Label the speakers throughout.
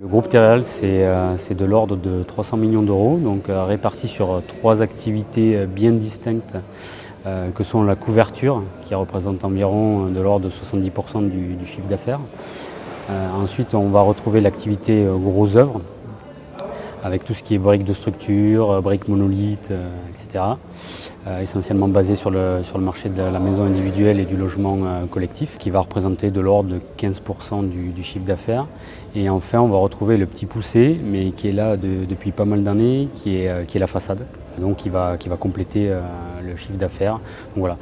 Speaker 1: Le groupe Terreal, c'est de l'ordre de 300 millions d'euros, donc répartis sur 3 activités bien distinctes, que sont la couverture, qui représente environ de l'ordre de 70% du chiffre d'affaires. Ensuite, on va retrouver l'activité gros œuvres, avec tout ce qui est briques de structure, briques monolithes, etc. Essentiellement basé sur le marché de la maison individuelle et du logement collectif, qui va représenter de l'ordre de 15% du chiffre d'affaires. Et enfin, on va retrouver le petit poussé, mais qui est là depuis pas mal d'années, qui est la façade, donc qui va compléter le chiffre d'affaires. Donc voilà,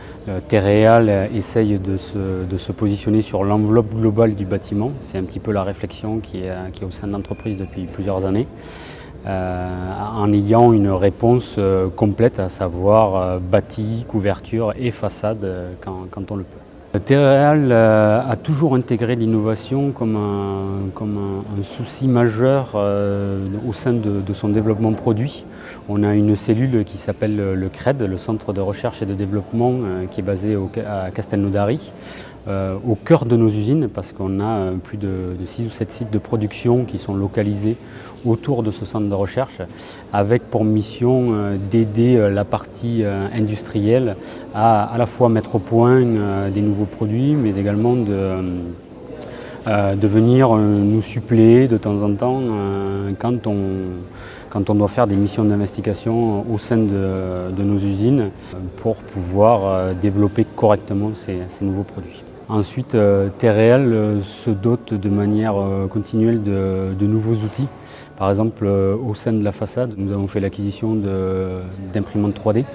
Speaker 1: Terreal essaye de se positionner sur l'enveloppe globale du bâtiment. C'est un petit peu la réflexion qui est au sein de l'entreprise depuis plusieurs années. En ayant une réponse complète, à savoir bâti, couverture et façade quand on le peut. Terreal a toujours intégré l'innovation comme un souci majeur au sein de son développement produit. On a une cellule qui s'appelle le CRED, le Centre de recherche et de développement, qui est basé à Castelnaudary, au cœur de nos usines, parce qu'on a plus de 6 ou 7 sites de production qui sont localisés autour de ce centre de recherche, avec pour mission d'aider la partie industrielle à la fois mettre au point des nouveaux produits, mais également de venir nous suppléer de temps en temps quand on doit faire des missions d'investigation au sein de nos usines pour pouvoir développer correctement ces nouveaux produits. Ensuite, Terreal se dote de manière continuelle de nouveaux outils. Par exemple, au sein de la façade, nous avons fait l'acquisition d'imprimantes 3D,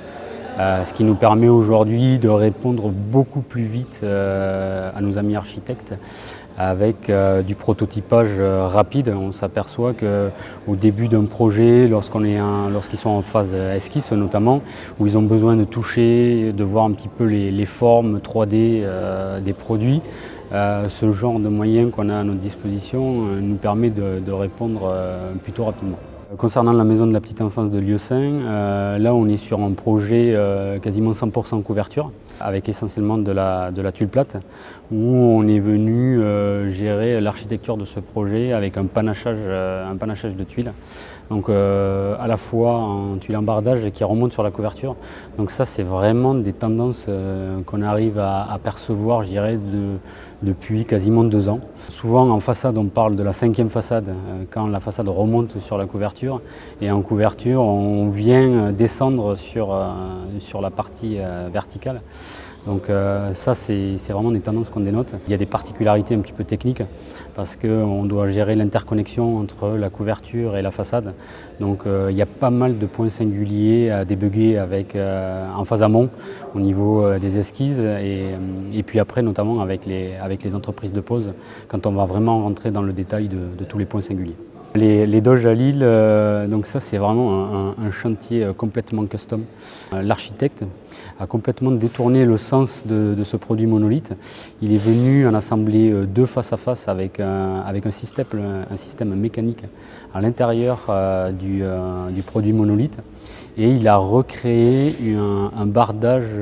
Speaker 1: ce qui nous permet aujourd'hui de répondre beaucoup plus vite à nos amis architectes avec du prototypage rapide. On s'aperçoit qu'au début d'un projet, lorsqu'ils sont en phase esquisse notamment, où ils ont besoin de toucher, de voir un petit peu les formes 3D des produits, ce genre de moyens qu'on a à notre disposition nous permet de répondre plutôt rapidement. Concernant la maison de la petite enfance de Lieusaint, là on est sur un projet quasiment 100% couverture, avec essentiellement de la tuile plate, où on est venu gérer l'architecture de ce projet avec un panachage de tuiles. Donc à la fois en tuile en bardage qui remonte sur la couverture. Donc ça, c'est vraiment des tendances qu'on arrive à percevoir, je dirais, depuis quasiment 2 ans. Souvent en façade, on parle de la 5e façade, quand la façade remonte sur la couverture. Et en couverture, on vient descendre sur la partie verticale. Donc ça, c'est vraiment des tendances qu'on dénote. Il y a des particularités un petit peu techniques parce qu'on doit gérer l'interconnexion entre la couverture et la façade. Donc il y a pas mal de points singuliers à débugger en phase amont au niveau des esquisses et puis après notamment avec les entreprises de pose quand on va vraiment rentrer dans le détail de tous les points singuliers. Les doges à Lille, donc ça c'est vraiment un chantier complètement custom. L'architecte a complètement détourné le sens de ce produit monolithe. Il est venu en assembler 2 face à face avec un système mécanique à l'intérieur du produit monolithe. Et il a recréé un bardage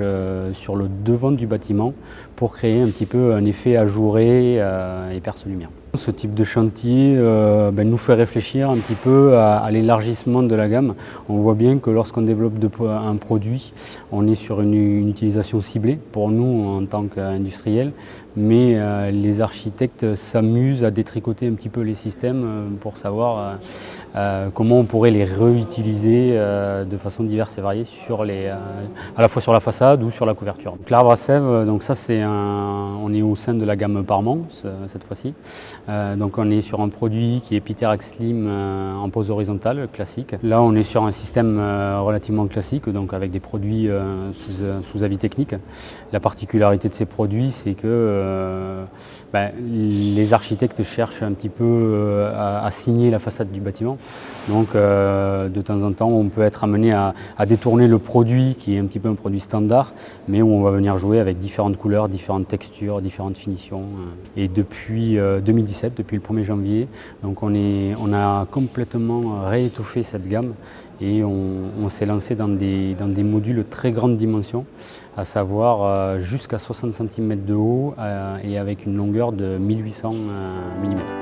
Speaker 1: sur le devant du bâtiment pour créer un petit peu un effet ajouré et perce-lumière. Ce type de chantier nous fait réfléchir un petit peu à l'élargissement de la gamme. On voit bien que lorsqu'on développe un produit, on est sur une utilisation ciblée pour nous en tant qu'industriels, mais les architectes s'amusent à détricoter un petit peu les systèmes pour savoir comment on pourrait les réutiliser de façon diverse et variée à la fois sur la façade ou sur la couverture. L'arbre à sève, donc ça on est au sein de la gamme Parman cette fois-ci. Donc on est sur un produit qui est Piterax Slim en pose horizontale, classique. Là on est sur un système relativement classique, donc avec des produits sous avis technique. La particularité de ces produits, c'est que les architectes cherchent un petit peu à signer la façade du bâtiment. Donc de temps en temps on peut être amené à détourner le produit qui est un petit peu un produit standard, mais où on va venir jouer avec différentes couleurs, différentes textures, différentes finitions. Et depuis 2017, depuis le 1er janvier, donc on a complètement réétoffé cette gamme et on s'est lancé dans des modules très grande dimension, à savoir jusqu'à 60 cm de haut et avec une longueur de 1800 mm.